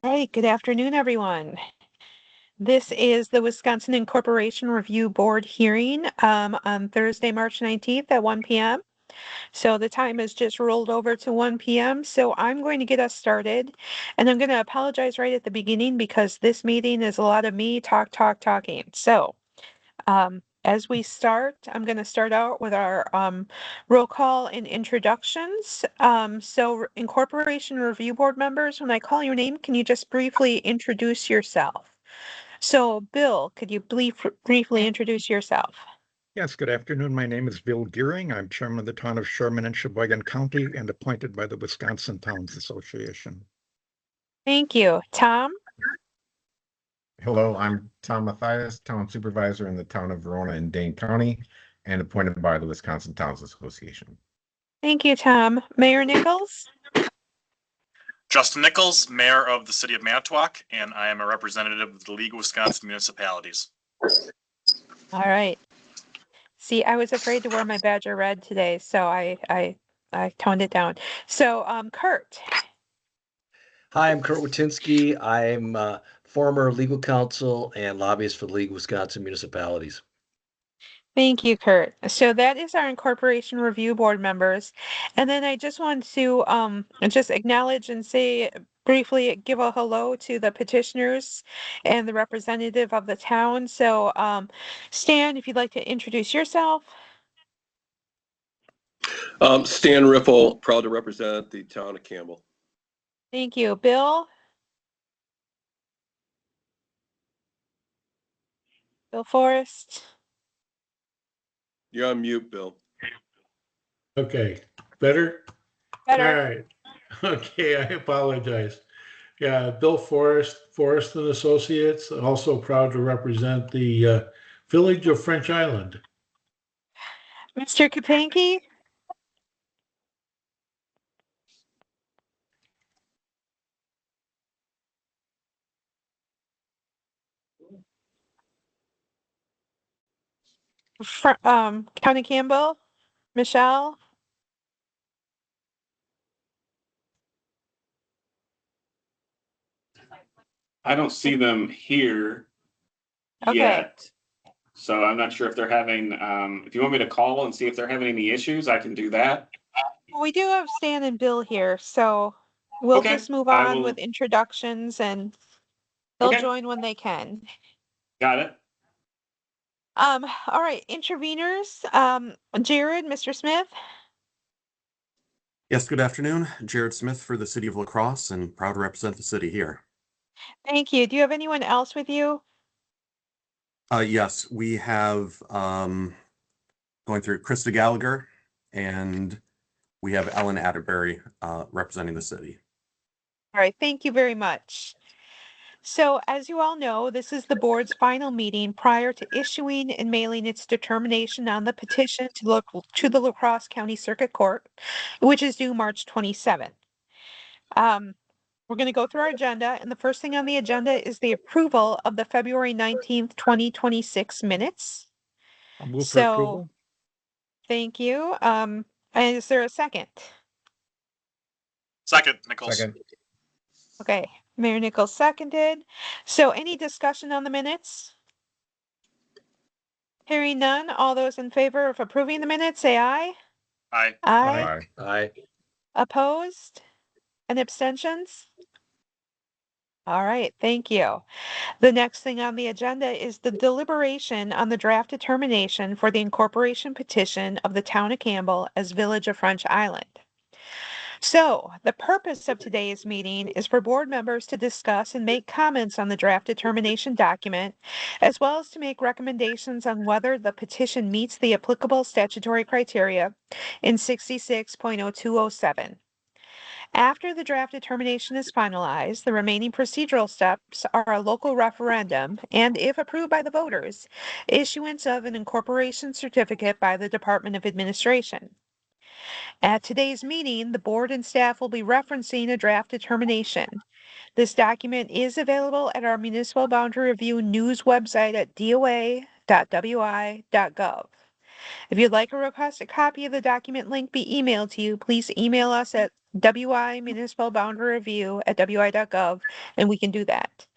All right, good afternoon, everyone. This is the Wisconsin Incorporation Review Board hearing on Thursday, March 19th at 1 p.m. So the time has just rolled over to 1 p.m. So I'm going to get us started. And I'm going to apologize right at the beginning because this meeting is a lot of me talking. So as we start, I'm going to start out with our roll call and introductions. So Incorporation Review Board members, when I call your name, can you just briefly introduce yourself? So Bill, could you briefly introduce yourself? Yes, good afternoon. My name is Bill Gearing. I'm chairman of the town of Sherman and Sheboygan County and appointed by the Wisconsin Towns Association. Thank you. Tom? Hello, I'm Tom Mathias, Town Supervisor in the town of Verona in Dane County and appointed by the Wisconsin Towns Association. Thank you, Tom. Mayor Nichols? Justin Nichols, Mayor of the City of Manitowoc, and I am a representative of the League of Wisconsin Municipalities. All right. See, I was afraid to wear my Badger red today, so I toned it down. So, Kurt. Hi, I'm Kurt Watinsky. I'm former legal counsel and lobbyist for the League of Wisconsin Municipalities. Thank you, Kurt. So that is our Incorporation Review Board members. And then I just want to just acknowledge and say briefly, give a hello to the petitioners and the representative of the town. So Stan, if you'd like to introduce yourself. Stan Riffle, proud to represent the town of Campbell. Thank you. Bill? Bill Forrest? You're on mute, Bill. Okay, better? Better. All right. Okay, I apologize. Yeah, Bill Forrest and Associates, also proud to represent the village of French Island. Mr. Kapanke? County Campbell? Michelle? I don't see them here yet. So I'm not sure if they're having, if you want me to call and see if they're having any issues, I can do that. Well, we do have Stan and Bill here, so we'll just move on with introductions and they'll join when they can. Got it. All right, interveners, Jared, Mr. Smith. Yes, good afternoon. Jared Smith for the City of La Crosse and proud to represent the city here. Thank you. Do you have anyone else with you? Yes, we have going through Krista Gallagher and we have Ellen Atterbury representing the city. All right, thank you very much. So as you all know, this is the board's final meeting prior to issuing and mailing its determination on the petition to the La Crosse County Circuit Court, which is due March 27th. We're going to go through our agenda, and the first thing on the agenda is the approval of the February 19th, 2026 minutes. I'll move for approval. Thank you. And is there a second? Second, Nichols. Second. Okay, Mayor Nichols seconded. So any discussion on the minutes? Hearing none, all those in favor of approving the minutes, say aye. Aye. Aye. Aye. Opposed? And abstentions? All right, thank you. The next thing on the agenda is the deliberation on the draft determination for the incorporation petition of the town of Campbell as Village of French Island. So the purpose of today's meeting is for board members to discuss and make comments on the draft determination document, as well as to make recommendations on whether the petition meets the applicable statutory criteria in 66.0207. After the draft determination is finalized, the remaining procedural steps are a local referendum and, if approved by the voters, issuance of an incorporation certificate by the Department of Administration. At today's meeting, the board and staff will be referencing a draft determination. This document is available at our Municipal Boundary Review news website at doa.wi.gov. If you'd like to request a copy of the document link be emailed to you, please email us at WI Municipal Boundary Review at wi.gov, and we can do that.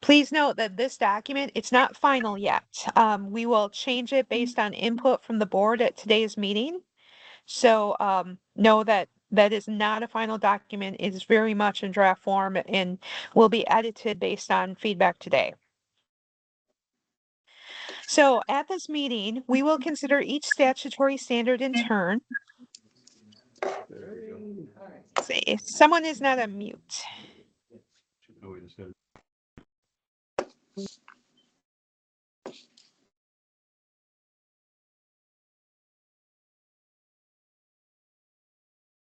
Please note that this document, it's not final yet. We will change it based on input from the board at today's meeting. So know that that is not a final document. It is very much in draft form and will be edited based on feedback today. So at this meeting, we will consider each statutory standard in turn. Let's see, someone is not on mute.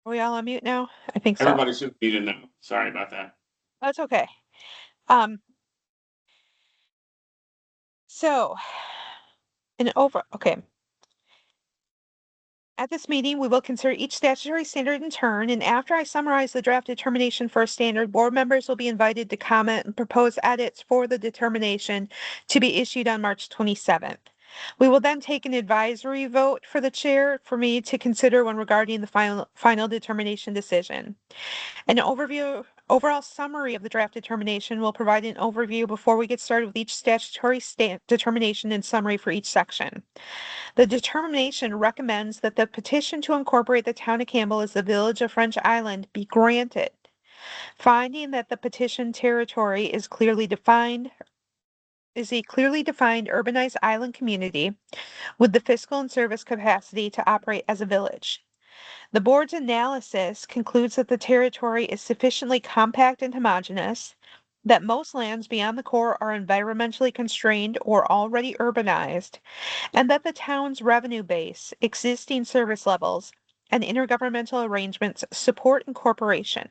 Are we all on mute now? I think so. Everybody should be in now. Sorry about that. That's okay. So, okay. At this meeting, we will consider each statutory standard in turn, and after I summarize the draft determination for a standard, board members will be invited to comment and propose edits for the determination to be issued on March 27th. We will then take an advisory vote for the chair for me to consider when regarding the final determination decision. An overall summary of the draft determination will provide an overview before we get started with each statutory determination and summary for each section. The determination recommends that the petition to incorporate the town of Campbell as the village of French Island be granted, finding that the petition territory is a clearly defined urbanized island community with the fiscal and service capacity to operate as a village. The board's analysis concludes that the territory is sufficiently compact and homogeneous, that most lands beyond the core are environmentally constrained or already urbanized, and that the town's revenue base, existing service levels, and intergovernmental arrangements support incorporation.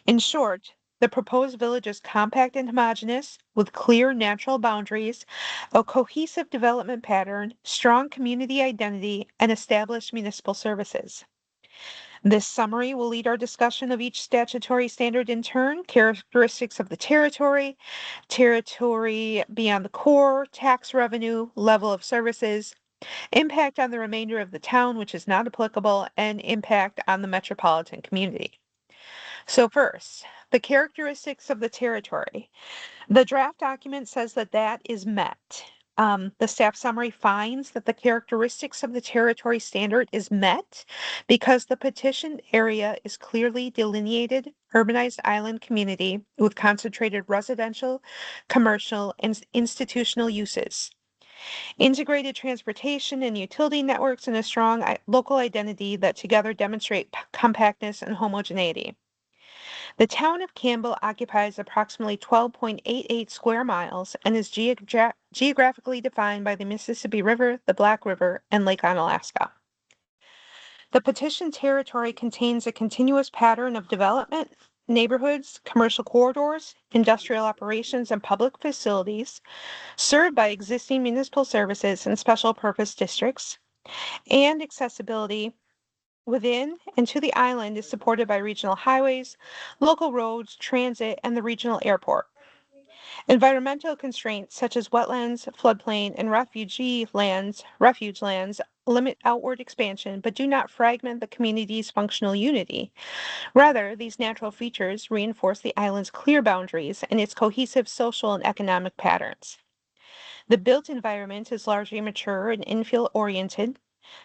In short, the proposed village is compact and homogeneous, with clear natural boundaries, a cohesive development pattern, strong community identity, and established municipal services. This summary will lead our discussion of each statutory standard in turn, characteristics of the territory, territory beyond the core, tax revenue, level of services, impact on the remainder of the town, which is not applicable, and impact on the metropolitan community. So first, the characteristics of the territory. The draft document says that that is met. The staff summary finds that the characteristics of the territory standard is met because the petitioned area is clearly delineated urbanized island community with concentrated residential, commercial, and institutional uses, integrated transportation and utility networks, and a strong local identity that together demonstrate compactness and homogeneity. The town of Campbell occupies approximately 12.88 square miles and is geographically defined by the Mississippi River, the Black River, and Lake Onalaska. The petition territory contains a continuous pattern of development, neighborhoods, commercial corridors, industrial operations, and public facilities served by existing municipal services and special purpose districts, and accessibility within and to the island is supported by regional highways, local roads, transit, and the regional airport. Environmental constraints such as wetlands, floodplain, and refuge lands limit outward expansion but do not fragment the community's functional unity. Rather, these natural features reinforce the island's clear boundaries and its cohesive social and economic patterns. The built environment is largely mature and infill-oriented.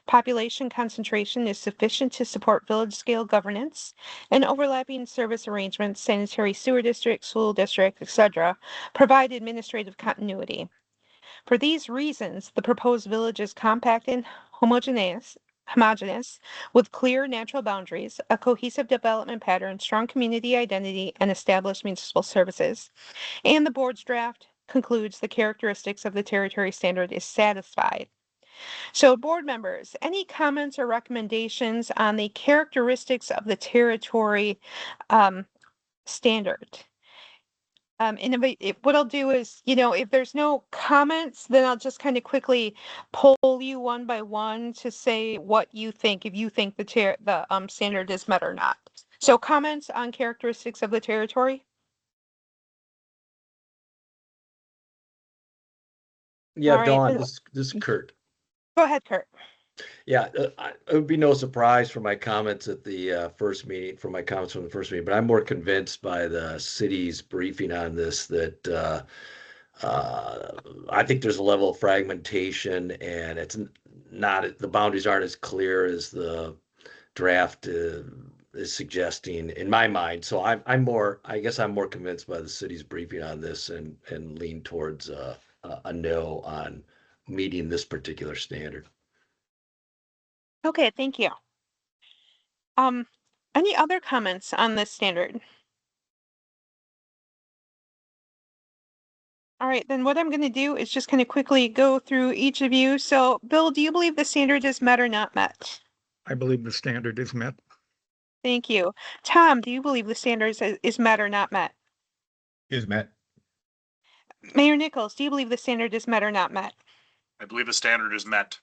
Population concentration is sufficient to support village-scale governance, and overlapping service arrangements, sanitary sewer district, school district, etc., provide administrative continuity. For these reasons, the proposed village is compact and homogeneous, with clear natural boundaries, a cohesive development pattern, strong community identity, and established municipal services. And the board's draft concludes the characteristics of the territory standard is satisfied. So, board members, any comments or recommendations on the characteristics of the territory standard? What I'll do is, if there's no comments, then I'll just kind of quickly poll you one by one to say what you think, if you think the standard is met or not. So, comments on characteristics of the territory? Yeah, All right, Dawn, this is Kurt. Go ahead, Kurt. Yeah, it would be no surprise from my comments at the first meeting, from my comments from the first meeting, but I'm more convinced by the city's briefing on this that I think there's a level of fragmentation and it's not, the boundaries aren't as clear as the draft is suggesting in my mind. So I'm more, I guess I'm more convinced by the city's briefing on this and lean towards a no on meeting this particular standard. Okay, thank you. Any other comments on this standard? All right, then what I'm going to do is just kind of quickly go through each of you. So, Bill, do you believe the standard is met or not met? I believe the standard is met. Thank you. Tom, do you believe the standard is met or not met? Is met. Mayor Nichols, do you believe the standard is met or not met? I believe the standard is met.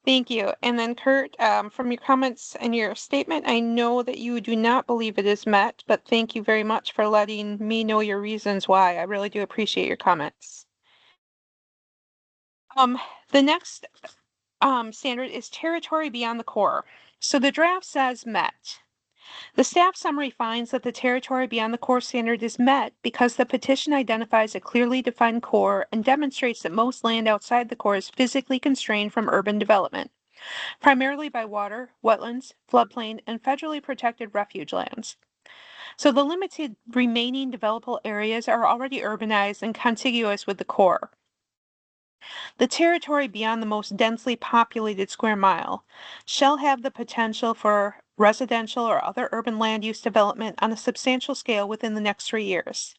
Thank you. And then Kurt, from your comments and your statement, I know that you do not believe it is met, but thank you very much for letting me know your reasons why. I really do appreciate your comments. The next standard is territory beyond the core. So the draft says met. The staff summary finds that the territory beyond the core standard is met because the petition identifies a clearly defined core and demonstrates that most land outside the core is physically constrained from urban development, primarily by water, wetlands, floodplain, and federally protected refuge lands. So the limited remaining developable areas are already urbanized and contiguous with the core. The territory beyond the most densely populated square mile shall have the potential for residential or other urban land use development on a substantial scale within the next 3 years.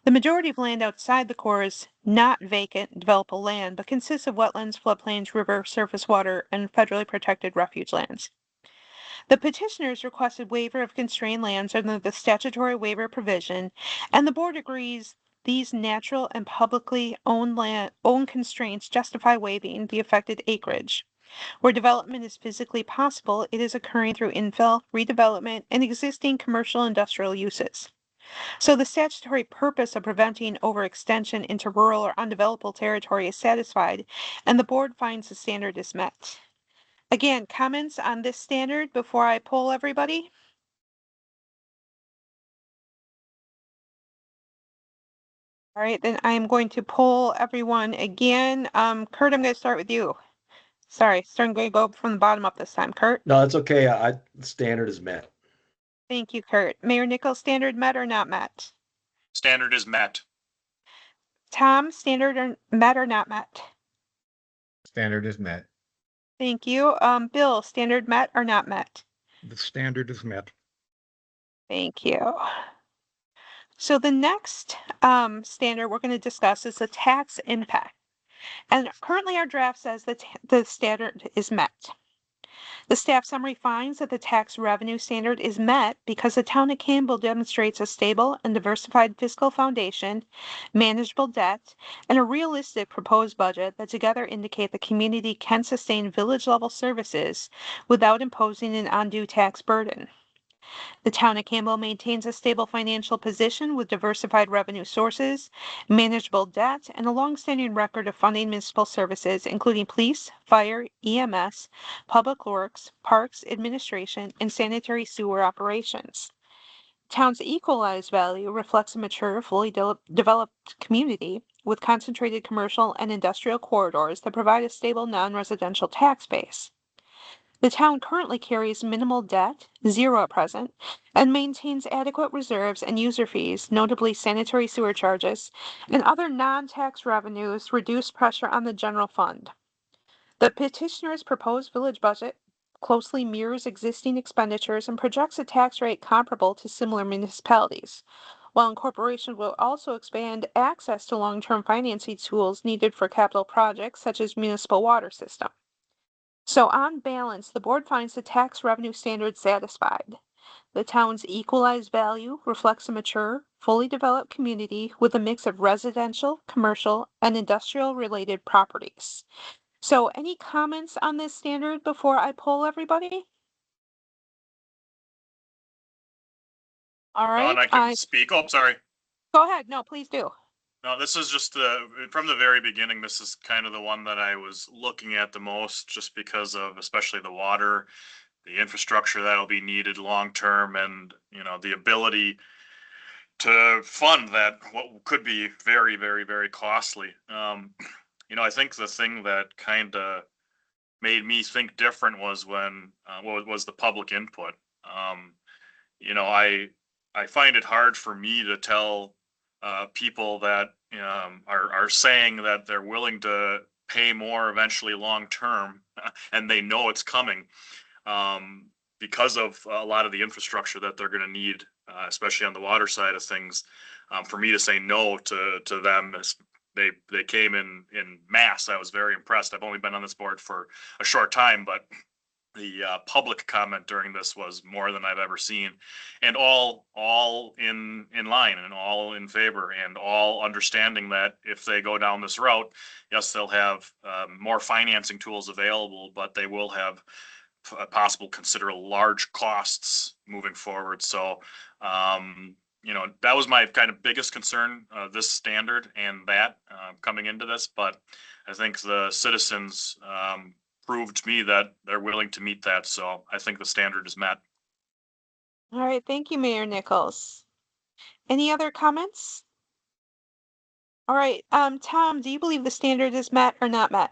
The majority of land outside the core is not vacant, developable land, but consists of wetlands, floodplains, river, surface water, and federally protected refuge lands. The petitioners requested waiver of constrained lands under the statutory waiver provision, and the board agrees these natural and publicly owned constraints justify waiving the affected acreage. Where development is physically possible, it is occurring through infill, redevelopment, and existing commercial industrial uses. So the statutory purpose of preventing overextension into rural or undevelopable territory is satisfied, and the board finds the standard is met. Again, comments on this standard before I poll everybody? All right, then I am going to poll everyone again. Kurt, I'm going to start with you. Sorry, I'm going to go from the bottom up this time. Kurt? No, it's okay. The standard is met. Thank you, Kurt. Mayor Nichols, standard met or not met? Standard is met. Tom, standard met or not met? Standard is met. Thank you. Bill, standard met or not met? The standard is met. Thank you. So the next standard we're going to discuss is the tax impact. And currently our draft says that the standard is met. The staff summary finds that the tax revenue standard is met because the town of Campbell demonstrates a stable and diversified fiscal foundation, manageable debt, and a realistic proposed budget that together indicate the community can sustain village-level services without imposing an undue tax burden. The town of Campbell maintains a stable financial position with diversified revenue sources, manageable debt, and a long-standing record of funding municipal services, including police, fire, EMS, public works, parks, administration, and sanitary sewer operations. Town's equalized value reflects a mature, fully developed community with concentrated commercial and industrial corridors that provide a stable non-residential tax base. The town currently carries minimal debt, zero at present, and maintains adequate reserves and user fees, notably sanitary sewer charges, and other non-tax revenues reduce pressure on the general fund. The petitioner's proposed village budget closely mirrors existing expenditures and projects a tax rate comparable to similar municipalities, while Incorporation will also expand access to long-term financing tools needed for capital projects such as municipal water system. So on balance, the board finds the tax revenue standard satisfied. The town's equalized value reflects a mature, fully developed community with a mix of residential, commercial, and industrial related properties. So any comments on this standard before I poll everybody? All right. Don, I can speak. Oh, sorry. Go ahead. No, please do. No, this is just from the very beginning, this is kind of the one that I was looking at the most, just because of especially the water, the infrastructure that'll be needed long term, and the ability to fund that what could be very, very, very costly. I think the thing that kind of made me think different was when what was the public input. I find it hard for me to tell people that are saying that they're willing to pay more eventually long term, and they know it's coming because of a lot of the infrastructure that they're going to need, especially on the water side of things. For me to say no to them, they came in mass. I was very impressed. I've only been on this board for a short time, but the public comment during this was more than I've ever seen, and all in line and all in favor and all understanding that if they go down this route, yes, they'll have more financing tools available, but they will have possible consider large costs moving forward. So, that was my kind of biggest concern, this standard and that coming into this, but I think the citizens proved to me that they're willing to meet that. So I think the standard is met. All right, thank you, Mayor Nichols. Any other comments? All right, Tom, do you believe the standard is met or not met?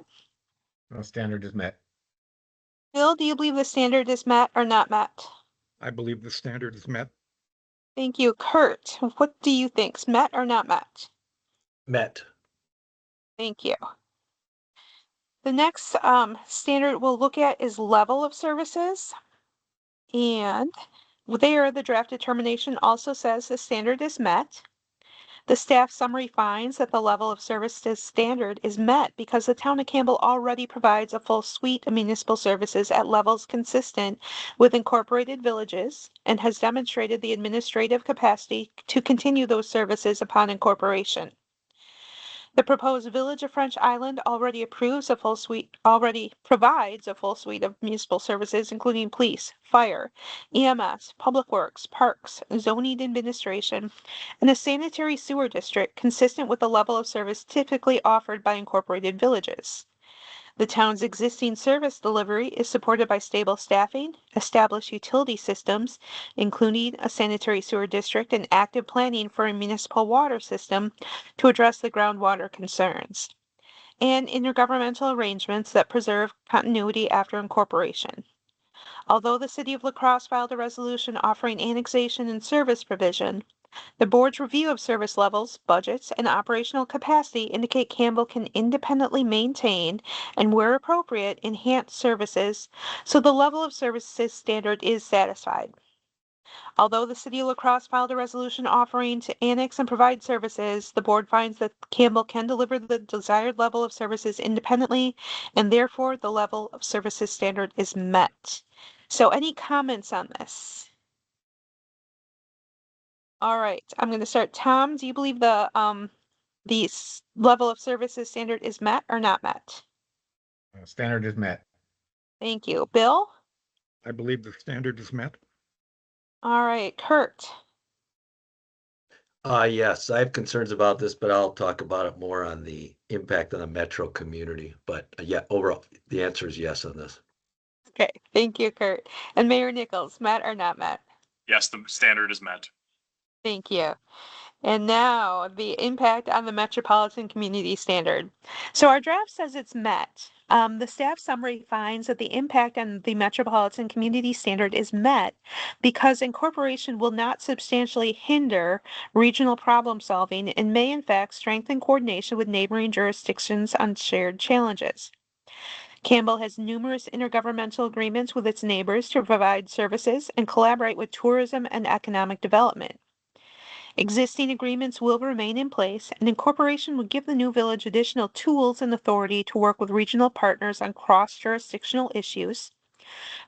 No, standard is met. Bill, do you believe the standard is met or not met? I believe the standard is met. Thank you. Kurt, what do you think? Met or not met? Met. Thank you. The next standard we'll look at is level of services. And there, the draft determination also says the standard is met. The staff summary finds that the level of services standard is met because the town of Campbell already provides a full suite of municipal services at levels consistent with incorporated villages and has demonstrated the administrative capacity to continue those services upon incorporation. The proposed Village of French Island already provides a full suite of municipal services, including police, fire, EMS, public works, parks, zoning administration, and a sanitary sewer district consistent with the level of service typically offered by incorporated villages. The town's existing service delivery is supported by stable staffing, established utility systems, including a sanitary sewer district and active planning for a municipal water system to address the groundwater concerns, and intergovernmental arrangements that preserve continuity after incorporation. Although the City of La Crosse filed a resolution offering annexation and service provision, the board's review of service levels, budgets, and operational capacity indicate Campbell can independently maintain and, where appropriate, enhance services, so the level of services standard is satisfied. Although the City of La Crosse filed a resolution offering to annex and provide services, the board finds that Campbell can deliver the desired level of services independently, and therefore the level of services standard is met. So any comments on this? All right, I'm going to start. Tom, do you believe the level of services standard is met or not met? Standard is met. Thank you. Bill? I believe the standard is met. All right, Kurt? Yes, I have concerns about this, but I'll talk about it more on the impact on the metro community. But yeah, overall, the answer is yes on this. Okay, thank you, Kurt. And Mayor Nichols, met or not met? Yes, the standard is met. Thank you. And now the impact on the metropolitan community standard. So our draft says it's met. The staff summary finds that the impact on the metropolitan community standard is met because incorporation will not substantially hinder regional problem solving and may in fact strengthen coordination with neighboring jurisdictions on shared challenges. Campbell has numerous intergovernmental agreements with its neighbors to provide services and collaborate with tourism and economic development. Existing agreements will remain in place, and incorporation will give the new village additional tools and authority to work with regional partners on cross-jurisdictional issues,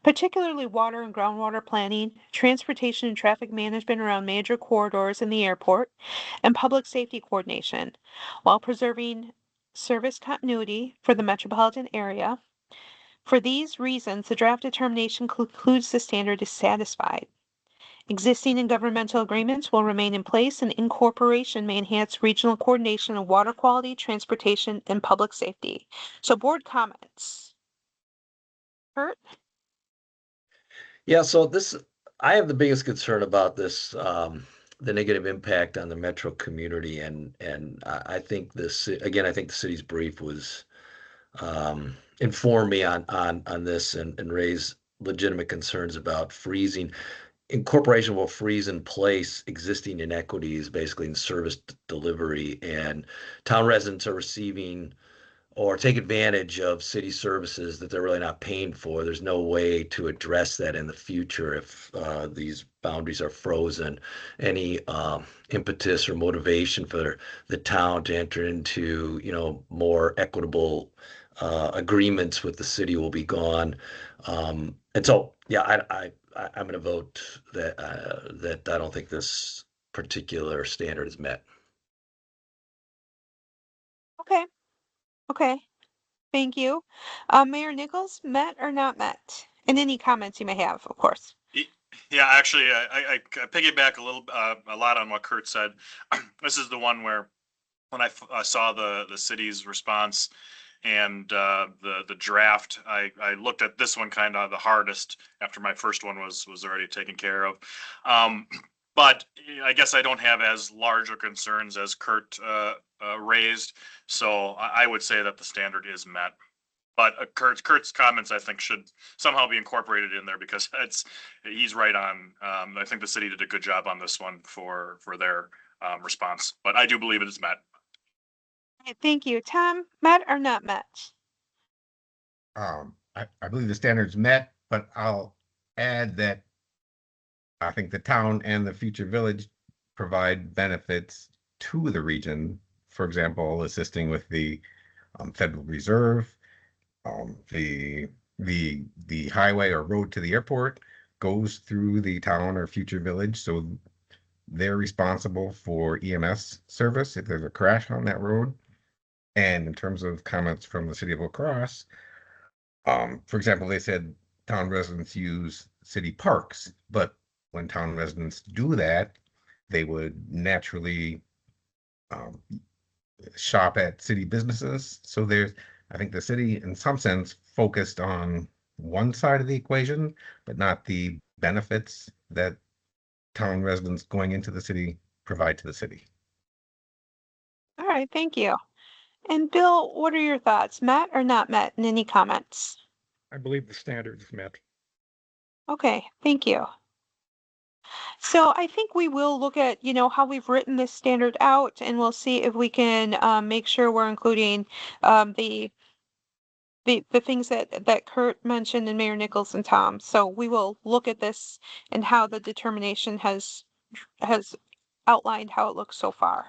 particularly water and groundwater planning, transportation and traffic management around major corridors in the airport, and public safety coordination, while preserving service continuity for the metropolitan area. For these reasons, the draft determination concludes the standard is satisfied. Existing and governmental agreements will remain in place, and incorporation may enhance regional coordination of water quality, transportation, and public safety. So board comments. Kurt? Yeah, so I have the biggest concern about this, the negative impact on the metro community, and I think I think the city's brief was inform me on this and raise legitimate concerns about freezing. Incorporation will freeze in place existing inequities, basically in service delivery, and town residents are receiving or take advantage of city services that they're really not paying for. There's no way to address that in the future if these boundaries are frozen. Any impetus or motivation for the town to enter into, more equitable agreements with the city will be gone. And so, yeah, I'm going to vote that I don't think this particular standard is met. Okay. Okay. Thank you. Mayor Nichols, met or not met? And any comments you may have, of course. Yeah, actually, I piggyback a lot on what Kurt said. This is the one where when I saw the city's response and the draft, I looked at this one kind of the hardest after my first one was already taken care of. But I guess I don't have as large of concerns as Kurt raised, so I would say that the standard is met. But Kurt's comments, I think, should somehow be incorporated in there because he's right on. I think the city did a good job on this one for their response, but I do believe it is met. Okay, thank you. Tom, met or not met? I believe the standard's met, but I'll add that I think the town and the future village provide benefits to the region. For example, assisting with the Federal Reserve, the highway or road to the airport goes through the town or future village, so they're responsible for EMS service if there's a crash on that road. And in terms of comments from the city of La Crosse, for example, they said town residents use city parks, but when town residents do that, they would naturally shop at city businesses. So I think the city, in some sense, focused on one side of the equation, but not the benefits that town residents going into the city provide to the city. All right, thank you. And Bill, what are your thoughts? Met or not met? And any comments? I believe the standard is met. Okay, thank you. So I think we will look at, how we've written this standard out, and we'll see if we can make sure we're including the things that Kurt mentioned and Mayor Nichols and Tom. So we will look at this and how the determination has outlined how it looks so far.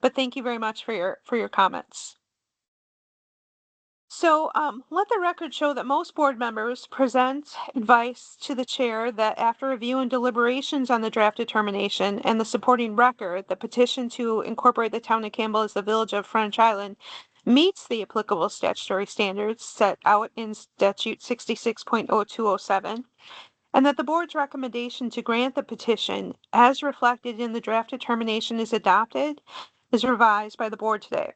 But thank you very much for your comments. So let the record show that most board members present advice to the chair that after review and deliberations on the draft determination and the supporting record, the petition to incorporate the town of Campbell as the village of French Island meets the applicable statutory standards set out in statute 66.0207, and that the board's recommendation to grant the petition as reflected in the draft determination is adopted, is revised by the board today.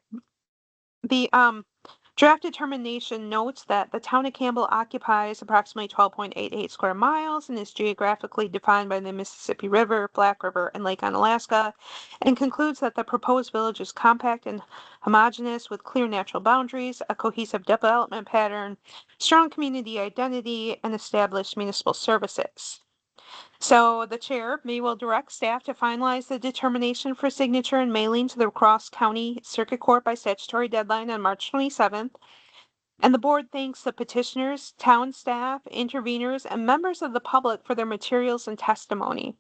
The draft determination notes that the town of Campbell occupies approximately 12.88 square miles and is geographically defined by the Mississippi River, Black River, and Lake Onalaska, and concludes that the proposed village is compact and homogeneous with clear natural boundaries, a cohesive development pattern, strong community identity, and established municipal services. So the chair will direct staff to finalize the determination for signature and mailing to the Cross County Circuit Court by statutory deadline on March 27th. And the board thanks the petitioners, town staff, interveners, and members of the public for their materials and testimony.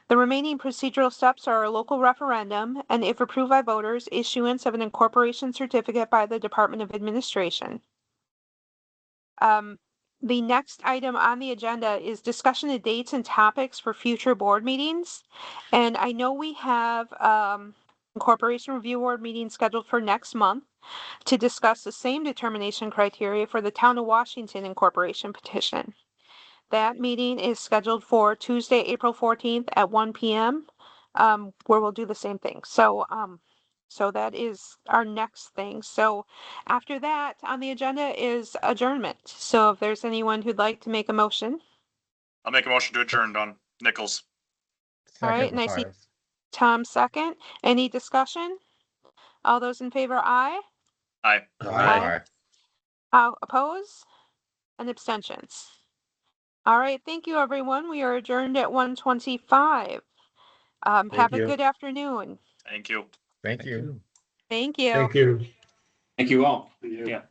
The remaining procedural steps are a local referendum, and if approved by voters, issuance of an incorporation certificate by the Department of Administration. The next item on the agenda is discussion of dates and topics for future board meetings. And I know we have Incorporation Review Board meeting scheduled for next month to discuss the same determination criteria for the Town of Washington Incorporation petition. That meeting is scheduled for Tuesday, April 14th at 1 p.m. Where we'll do the same thing. So that is our next thing. So after that on the agenda is adjournment. So if there's anyone who'd like to make a motion. I'll make a motion to adjourn, Don Nichols. All right, and I see Tom second. Any discussion? All those in favor, aye. Aye. Aye. Oppose? And abstentions. All right, thank you, everyone. We are adjourned at 1:25. Have a you. good afternoon. Thank you. Thank you. Thank you. Thank you. Thank you all. Yeah.